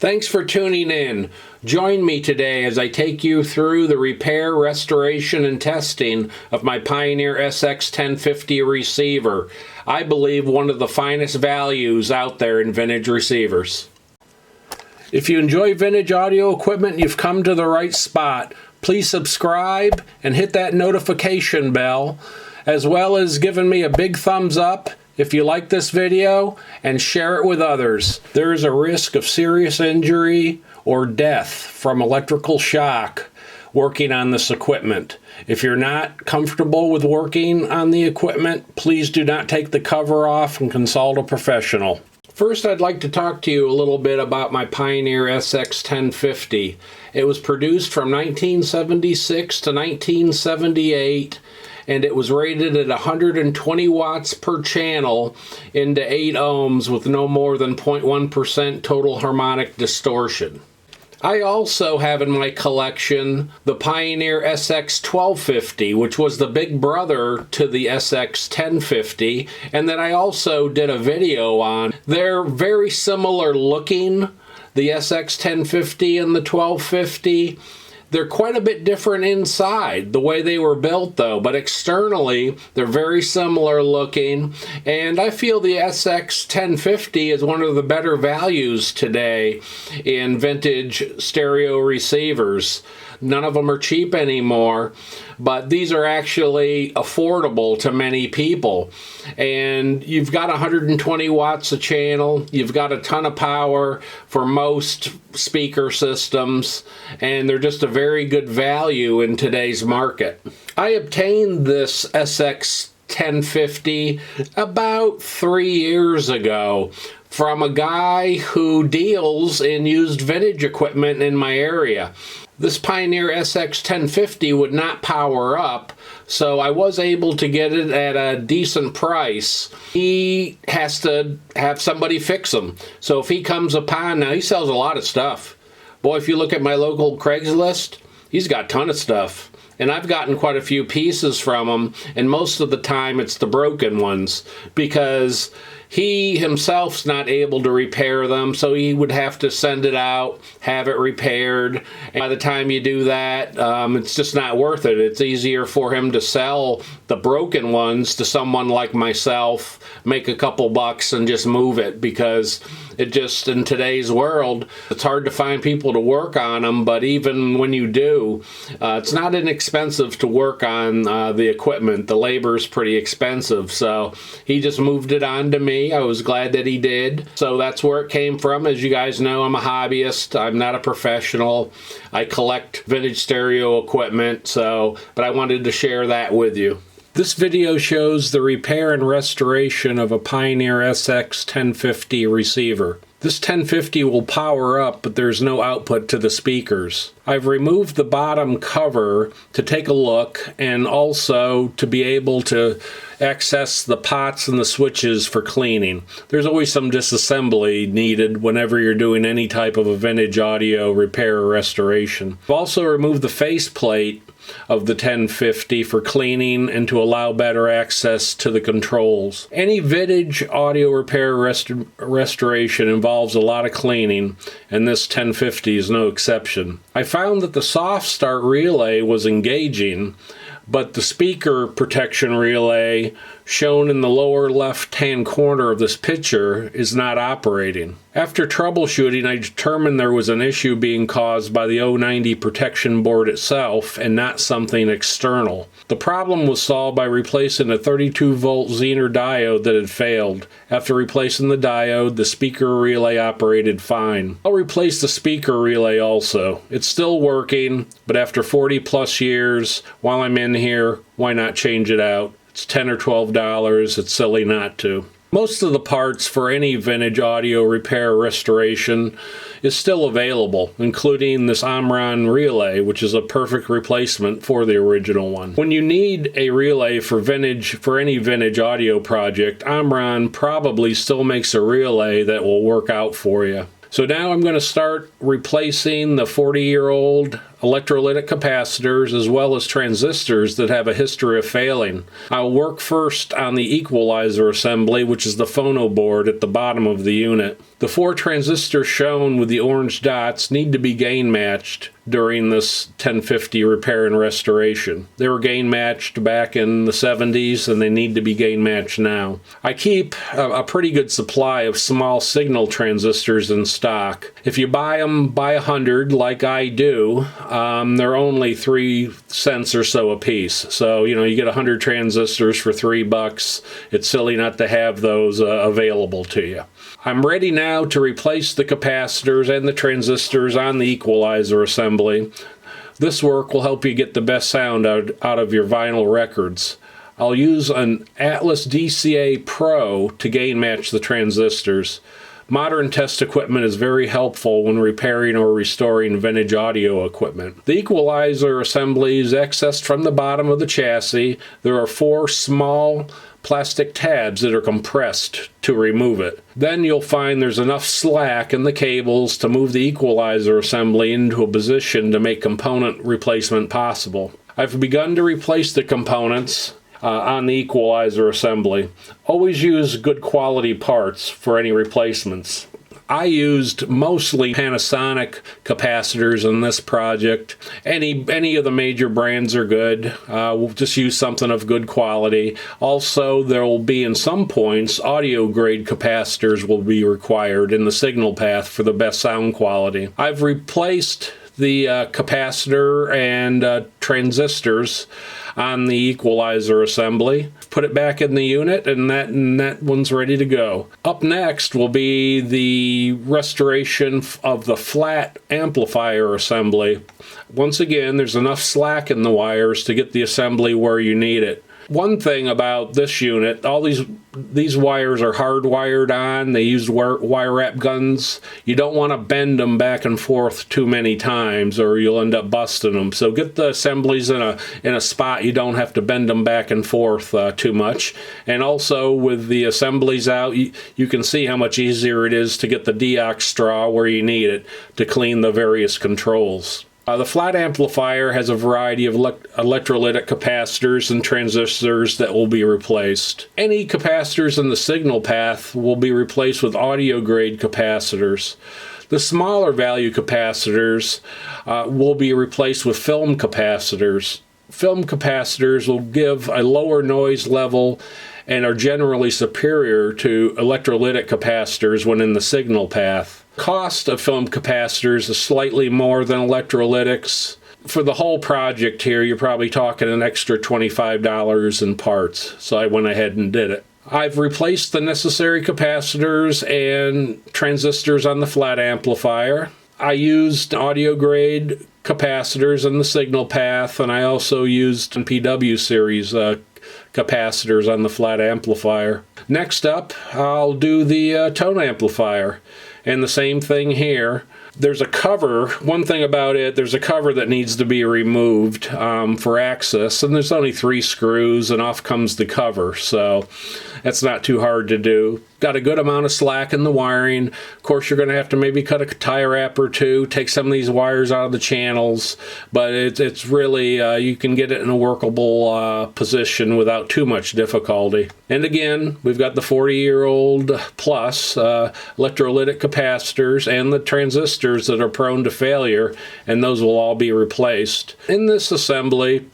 Thanks for tuning in. Join me today as I take you through the repair, restoration, and testing of my Pioneer SX-1050 receiver. I believe one of the finest values out there in vintage receivers. If you enjoy vintage audio equipment, you've come to the right spot. Please subscribe and hit that notification bell, as well as giving me a big thumbs up if you like this video, and share it with others. There is a risk of serious injury or death from electrical shock working on this equipment. If you're not comfortable with working on the equipment, please do not take the cover off and consult a professional. First, I'd like to talk to you a little bit about my Pioneer SX-1050. It was produced from 1976 to 1978, and it was rated at 120 watts per channel into 8 ohms with no more than 0.1% total harmonic distortion. I also have in my collection the Pioneer SX-1250, which was the big brother to the SX-1050, and that I also did a video on. They're very similar looking, the SX-1050 and the 1250. They're quite a bit different inside, the way they were built though, but externally they're very similar looking, and I feel the SX-1050 is one of the better values today in vintage stereo receivers. None of them are cheap anymore, but these are actually affordable to many people. And you've got 120 watts a channel, you've got a ton of power for most speaker systems, and they're just a very good value in today's market. I obtained this SX-1050 about 3 years ago from a guy who deals in used vintage equipment in my area. This Pioneer SX-1050 would not power up, so I was able to get it at a decent price. He has to have somebody fix them. So if he comes upon, now he sells a lot of stuff. Boy, if you look at my local Craigslist, he's got a ton of stuff. And I've gotten quite a few pieces from him, and most of the time it's the broken ones, because he himself's not able to repair them, so he would have to send it out, have it repaired. And by the time you do that, it's just not worth it. It's easier for him to sell the broken ones to someone like myself, make a couple bucks and just move it, because it just, in today's world, it's hard to find people to work on them, but even when you do, it's not inexpensive to work on the equipment. The labor is pretty expensive, so he just moved it on to me. I was glad that he did. So that's where it came from. As you guys know, I'm a hobbyist. I'm not a professional. I collect vintage stereo equipment, but I wanted to share that with you. This video shows the repair and restoration of a Pioneer SX-1050 receiver. This 1050 will power up, but there's no output to the speakers. I've removed the bottom cover to take a look, and also to be able to access the pots and the switches for cleaning. There's always some disassembly needed whenever you're doing any type of a vintage audio repair or restoration. I've also removed the faceplate of the 1050 for cleaning and to allow better access to the controls. Any vintage audio repair restoration involves a lot of cleaning, and this 1050 is no exception. I found that the soft start relay was engaging, but the speaker protection relay shown in the lower left-hand corner of this picture is not operating. After troubleshooting, I determined there was an issue being caused by the 090 protection board itself and not something external. The problem was solved by replacing a 32-volt Zener diode that had failed. After replacing the diode, the speaker relay operated fine. I'll replace the speaker relay also. It's still working, but after 40+ years, while I'm in here, why not change it out? It's $10 or $12. It's silly not to. Most of the parts for any vintage audio repair or restoration is still available, including this Omron relay, which is a perfect replacement for the original one. When you need a relay for any vintage audio project, Omron probably still makes a relay that will work out for you. So now I'm going to start replacing the 40-year-old electrolytic capacitors, as well as transistors that have a history of failing. I'll work first on the equalizer assembly, which is the phono board at the bottom of the unit. The 4 transistors shown with the orange dots need to be gain matched during this 1050 repair and restoration. They were gain matched back in the 70s and they need to be gain matched now. I keep a pretty good supply of small signal transistors in stock. If you buy them by 100 like I do, they're only 3 cents or so a piece. So, you get 100 transistors for $3. It's silly not to have those available to you. I'm ready now to replace the capacitors and the transistors on the equalizer assembly. This work will help you get the best sound out of your vinyl records. I'll use an Atlas DCA Pro to gain match the transistors. Modern test equipment is very helpful when repairing or restoring vintage audio equipment. The equalizer assembly is accessed from the bottom of the chassis. There are 4 small plastic tabs that are compressed to remove it. Then you'll find there's enough slack in the cables to move the equalizer assembly into a position to make component replacement possible. I've begun to replace the components on the equalizer assembly. Always use good quality parts for any replacements. I used mostly Panasonic capacitors in this project. Any of the major brands are good. We'll just use something of good quality. Also, there will be, in some points, audio grade capacitors will be required in the signal path for the best sound quality. I've replaced the capacitor and transistors on the equalizer assembly. Put it back in the unit, and that one's ready to go. Up next will be the restoration of the flat amplifier assembly. Once again, there's enough slack in the wires to get the assembly where you need it. One thing about this unit, all these wires are hardwired on. They use wire wrap guns. You don't want to bend them back and forth too many times or you'll end up busting them. So get the assemblies in a spot you don't have to bend them back and forth too much. And also with the assemblies out, you can see how much easier it is to get the deox straw where you need it to clean the various controls. The flat amplifier has a variety of electrolytic capacitors and transistors that will be replaced. Any capacitors in the signal path will be replaced with audio grade capacitors. The smaller value capacitors will be replaced with film capacitors. Film capacitors will give a lower noise level and are generally superior to electrolytic capacitors when in the signal path. Cost of film capacitors is slightly more than electrolytics. For the whole project here, you're probably talking an extra $25 in parts, so I went ahead and did it. I've replaced the necessary capacitors and transistors on the flat amplifier. I used audio grade capacitors in the signal path, and I also used PW series capacitors on the flat amplifier. Next up, I'll do the tone amplifier. And the same thing here. There's a cover. One thing about it, there's a cover that needs to be removed for access, and there's only 3 screws, and off comes the cover. So that's not too hard to do. Got a good amount of slack in the wiring. Of course, you're going to have to maybe cut a tie wrap or two, take some of these wires out of the channels, but it's really, you can get it in a workable position without too much difficulty. And again, we've got the 40-year-old plus electrolytic capacitors and the transistors that are prone to failure, and those will all be replaced. In this assembly,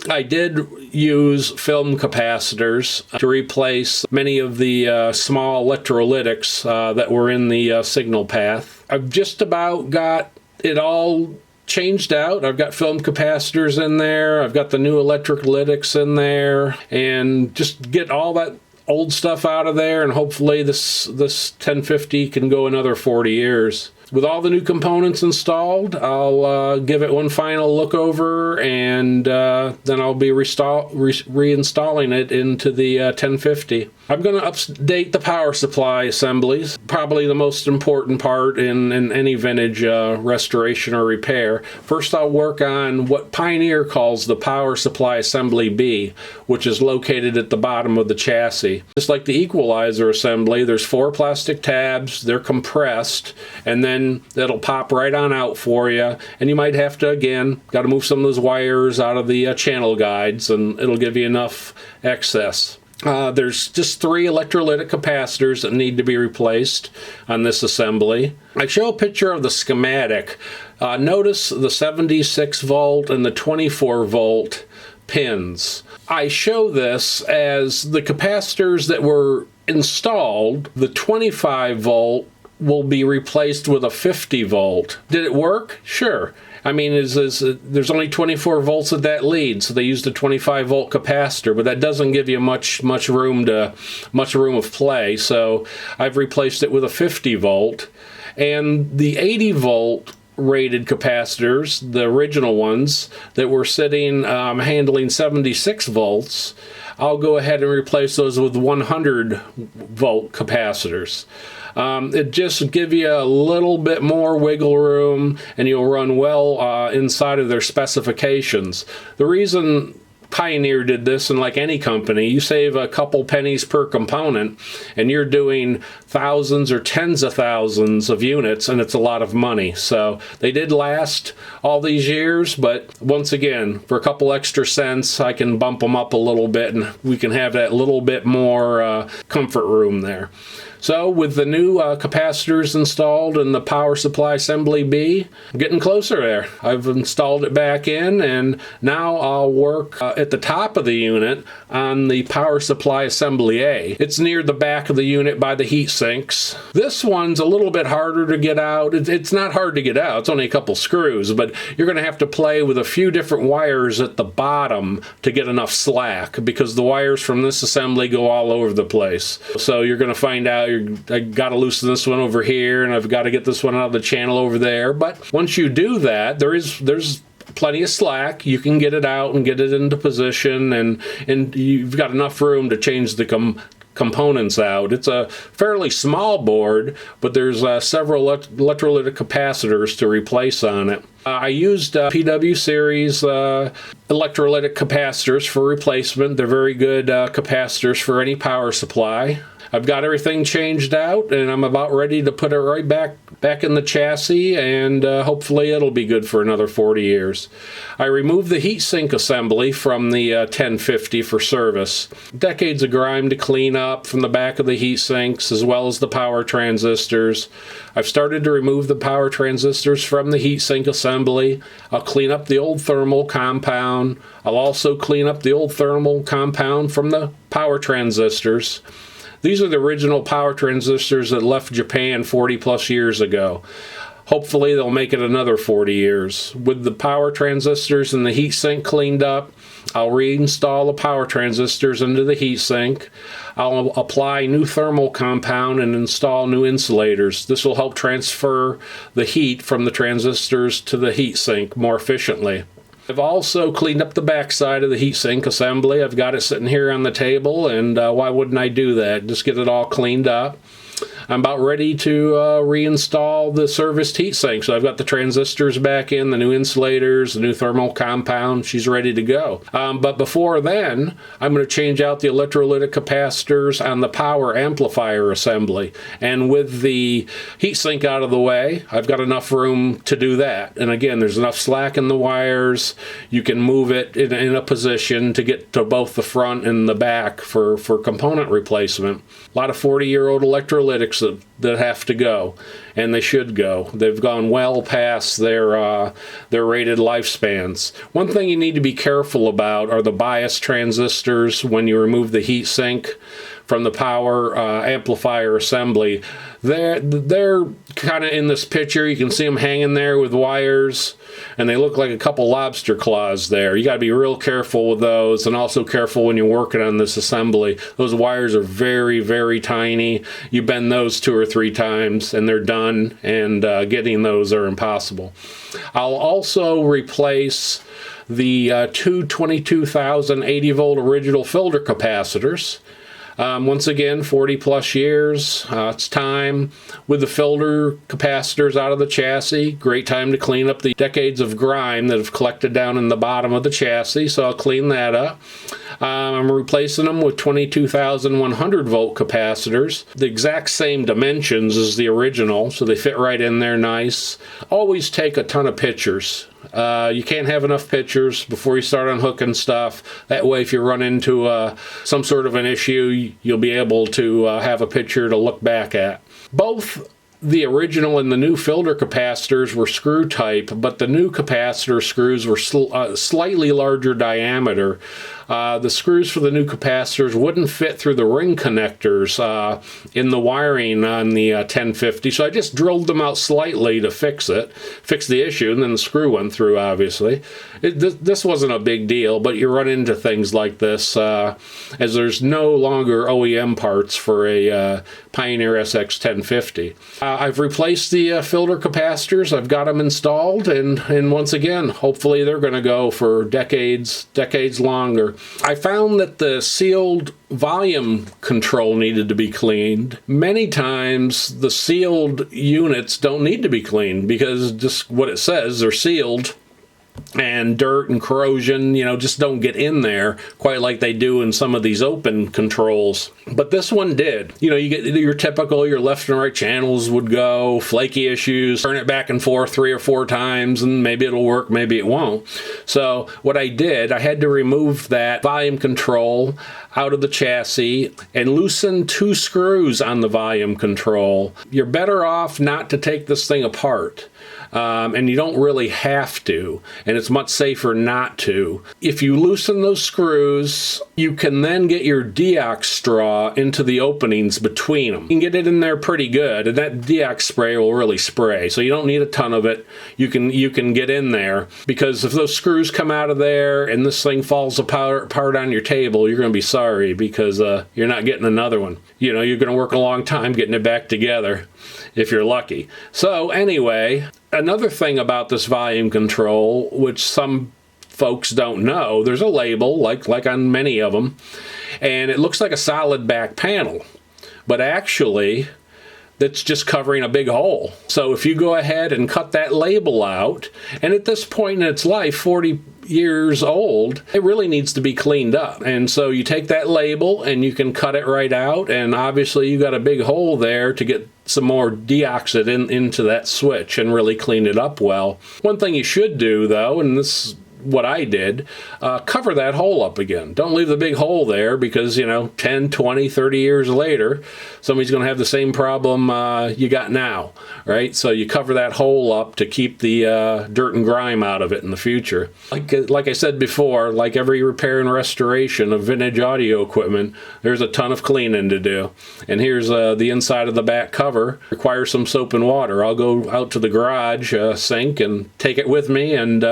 I did use film capacitors to replace many of the small electrolytics that were in the signal path. I've just about got it all changed out. I've got film capacitors in there. I've got the new electrolytics in there, and just get all that old stuff out of there, and hopefully this 1050 can go another 40 years. With all the new components installed, I'll give it one final look over, and then I'll be reinstalling it into the 1050. I'm going to update the power supply assemblies, probably the most important part in any vintage restoration or repair. First, I'll work on what Pioneer calls the power supply assembly B, which is located at the bottom of the chassis. Just like the equalizer assembly, there's 4 plastic tabs, they're compressed, and then then that'll pop right on out for you. And you might have to, again, got to move some of those wires out of the channel guides, and it'll give you enough excess. There's just 3 electrolytic capacitors that need to be replaced on this assembly. I show a picture of the schematic. Notice the 76 volt and the 24 volt pins. I show this as the capacitors that were installed. The 25 volt will be replaced with a 50 volt. Did it work? Sure. I mean, there's only 24 volts at that lead, so they used a 25 volt capacitor, but that doesn't give you much room of play. So I've replaced it with a 50 volt, and the 80 volt rated capacitors, the original ones that were sitting handling 76 volts, I'll go ahead and replace those with 100 volt capacitors. It just give you a little bit more wiggle room, and you'll run well inside of their specifications. The reason Pioneer did this, and like any company, you save a couple pennies per component, and you're doing thousands or tens of thousands of units, and it's a lot of money. So they did last all these years, but once again, for a couple extra cents, I can bump them up a little bit, and we can have that little bit more comfort room there. So with the new capacitors installed in the power supply assembly B, I'm getting closer there. I've installed it back in, and now I'll work at the top of the unit on the power supply assembly A. It's near the back of the unit by the heat sinks. This one's a little bit harder to get out. It's not hard to get out. It's only a couple screws, but you're going to have to play with a few different wires at the bottom to get enough slack, because the wires from this assembly go all over the place. So you're going to find out I got to loosen this one over here, and I've got to get this one out of the channel over there. But once you do that, there's plenty of slack. You can get it out and get it into position, and you've got enough room to change the components out. It's a fairly small board, but there's several electrolytic capacitors to replace on it. I used PW series electrolytic capacitors for replacement. They're very good capacitors for any power supply. I've got everything changed out, and I'm about ready to put it right back in the chassis, and hopefully it'll be good for another 40 years. I removed the heatsink assembly from the 1050 for service. Decades of grime to clean up from the back of the heatsinks, as well as the power transistors. I've started to remove the power transistors from the heatsink assembly. I'll clean up the old thermal compound. I'll also clean up the old thermal compound from the power transistors. These are the original power transistors that left Japan 40 plus years ago. Hopefully they'll make it another 40 years. With the power transistors and the heatsink cleaned up, I'll reinstall the power transistors into the heatsink. I'll apply new thermal compound and install new insulators. This will help transfer the heat from the transistors to the heatsink more efficiently. I've also cleaned up the backside of the heatsink assembly. I've got it sitting here on the table, and why wouldn't I do that? Just get it all cleaned up. I'm about ready to reinstall the serviced heatsink. So I've got the transistors back in, the new insulators, the new thermal compound. She's ready to go. But before then, I'm going to change out the electrolytic capacitors on the power amplifier assembly. And with the heatsink out of the way, I've got enough room to do that. And again, there's enough slack in the wires. You can move it in a position to get to both the front and the back for component replacement. A lot of 40-year-old electrolytics that have to go, and they should go. They've gone well past their rated lifespans. One thing you need to be careful about are the bias transistors when you remove the heatsink from the power amplifier assembly. They're kind of in this picture. You can see them hanging there with wires, and they look like a couple lobster claws there. You got to be real careful with those, and also careful when you're working on this assembly. Those wires are very, very tiny. You bend those 2 or 3 times, and they're done, and getting those are impossible. I'll also replace the two 22,000 80-volt original filter capacitors. Once again, 40 plus years, it's time. With the filter capacitors out of the chassis, great time to clean up the decades of grime that have collected down in the bottom of the chassis, so I'll clean that up. I'm replacing them with 22,100 volt capacitors, the exact same dimensions as the original, so they fit right in there nice. Always take a ton of pictures. You can't have enough pictures before you start unhooking stuff. That way, if you run into some sort of an issue, you'll be able to have a picture to look back at. Both the original and the new filter capacitors were screw type, but the new capacitor screws were slightly larger diameter. The screws for the new capacitors wouldn't fit through the ring connectors in the wiring on the 1050, so I just drilled them out slightly to fix the issue, and then the screw went through, obviously. This wasn't a big deal, but you run into things like this as there's no longer OEM parts for a Pioneer SX-1050. I've replaced the filter capacitors. I've got them installed, and once again, hopefully they're going to go for decades longer. I found that the sealed volume control needed to be cleaned. Many times the sealed units don't need to be cleaned because just what it says, they're sealed, and dirt and corrosion, just don't get in there quite like they do in some of these open controls. But this one did. You get your typical, your left and right channels would go, flaky issues, turn it back and forth 3 or 4 times, and maybe it'll work, maybe it won't. So what I did, I had to remove that volume control out of the chassis and loosen 2 screws on the volume control. You're better off not to take this thing apart. And you don't really have to, and it's much safer not to. If you loosen those screws, you can then get your deox straw into the openings between them. You can get it in there pretty good, and that deox spray will really spray, so you don't need a ton of it. You can get in there, because if those screws come out of there and this thing falls apart on your table, you're going to be sorry, because you're not getting another one. You're going to work a long time getting it back together, if you're lucky. So anyway, another thing about this volume control, which some folks don't know, there's a label, like on many of them, and it looks like a solid back panel, but actually that's just covering a big hole. So if you go ahead and cut that label out, and at this point in its life, 40 years old, it really needs to be cleaned up. And so you take that label and you can cut it right out, and obviously you got a big hole there to get some more deoxit into that switch and really clean it up well. One thing you should do though, and this is what I did, cover that hole up again. Don't leave the big hole there, because 10, 20, 30 years later somebody's going to have the same problem you got now, right? So you cover that hole up to keep the dirt and grime out of it in the future. Like I said before, like every repair and restoration of vintage audio equipment, there's a ton of cleaning to do. And here's the inside of the back cover. Requires some soap and water. I'll go out to the garage sink and take it with me and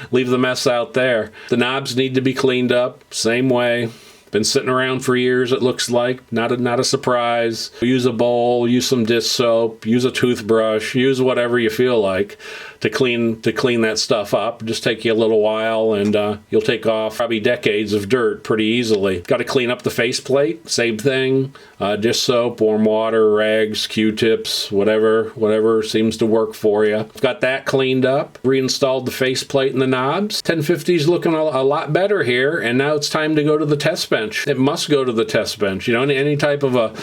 leave the mess out there. The knobs need to be cleaned up, same way. Been sitting around for years, it looks like. Not a surprise. Use a bowl, use some dish soap, use a toothbrush, use whatever you feel like to clean that stuff up. Just take you a little while, and you'll take off probably decades of dirt pretty easily. Got to clean up the faceplate, same thing. Dish soap, warm water, rags, Q-tips, whatever seems to work for you. Got that cleaned up. Reinstalled the faceplate and the knobs. 1050's looking a lot better here, and now it's time to go to the test bench. It must go to the test bench. Any type of a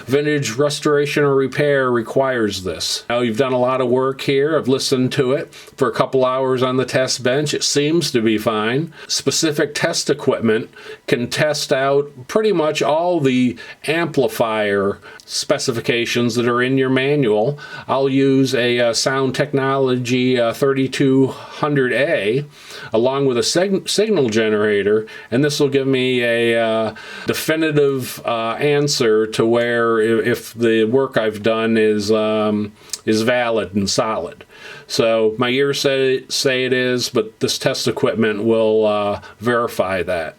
vintage restoration or repair requires this. Now, you've done a lot of work here. I've listened to it for a couple hours on the test bench. It seems to be fine. Specific test equipment can test out pretty much all the amplifier specifications that are in your manual. I'll use a Sound Technology 3200A along with a signal generator, and this will give me a definitive answer to where if the work I've done is valid and solid. So my ears say it is, but this test equipment will verify that.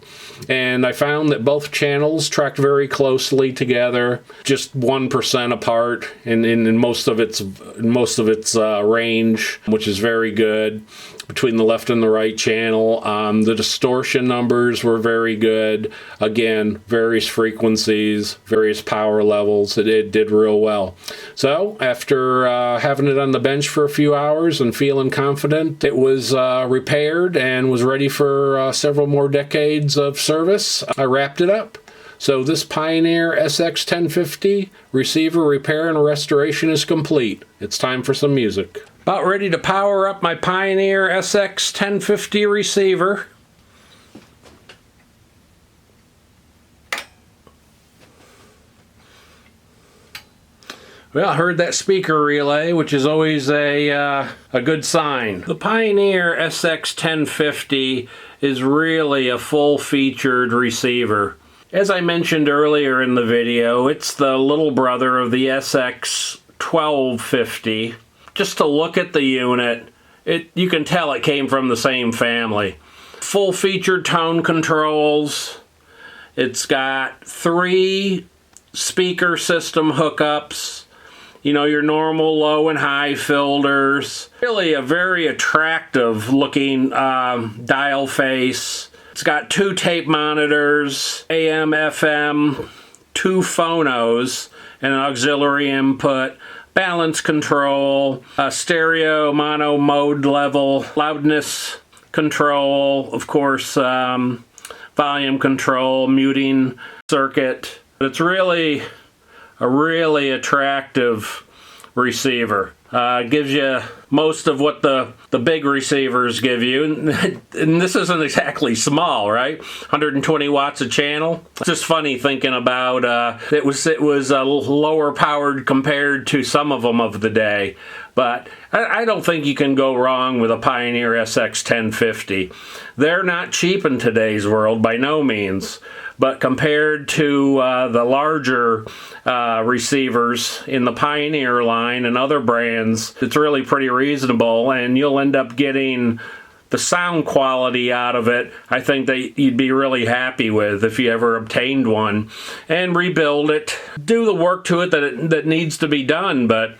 And I found that both channels tracked very closely together, just 1% apart in most of its range, which is very good. between the left and the right channel. The distortion numbers were very good. Again, various frequencies, various power levels. It did real well. So after having it on the bench for a few hours and feeling confident, it was repaired and was ready for several more decades of service. I wrapped it up. So this Pioneer SX-1050 receiver repair and restoration is complete. It's time for some music. About ready to power up my Pioneer SX-1050 receiver. Well, I heard that speaker relay, which is always a good sign. The Pioneer SX-1050 is really a full-featured receiver. As I mentioned earlier in the video, it's the little brother of the SX-1250. Just to look at the unit, you can tell it came from the same family. Full-featured tone controls. It's got 3 speaker system hookups. You know, your normal low and high filters. Really a very attractive looking dial face. It's got 2 tape monitors, AM, FM, 2 phonos, and an auxiliary input, balance control, a stereo mono mode level, loudness control, of course, volume control, muting circuit. It's really a really attractive receiver. Gives you most of what the big receivers give you, and this isn't exactly small, right? 120 watts a channel. It's just funny thinking about it was lower powered compared to some of them of the day, but I don't think you can go wrong with a Pioneer SX-1050. They're not cheap in today's world, by no means. But compared to the larger receivers in the Pioneer line and other brands, it's really pretty reasonable, and you'll end up getting the sound quality out of it. I think that you'd be really happy with if you ever obtained one, and rebuild it, do the work to it that needs to be done. But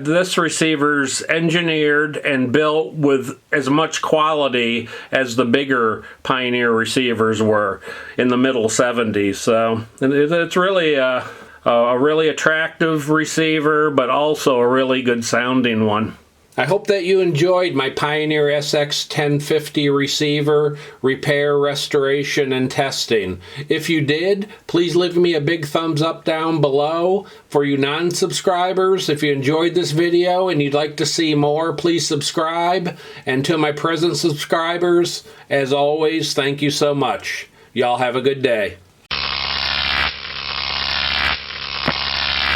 this receiver's engineered and built with as much quality as the bigger Pioneer receivers were in the middle 70s. So it's really a really attractive receiver, but also a really good sounding one. I hope that you enjoyed my Pioneer SX-1050 receiver repair, restoration, and testing. If you did, please leave me a big thumbs up down below. For you non-subscribers, if you enjoyed this video and you'd like to see more, please subscribe. And to my present subscribers, as always, thank you so much. Y'all have a good day.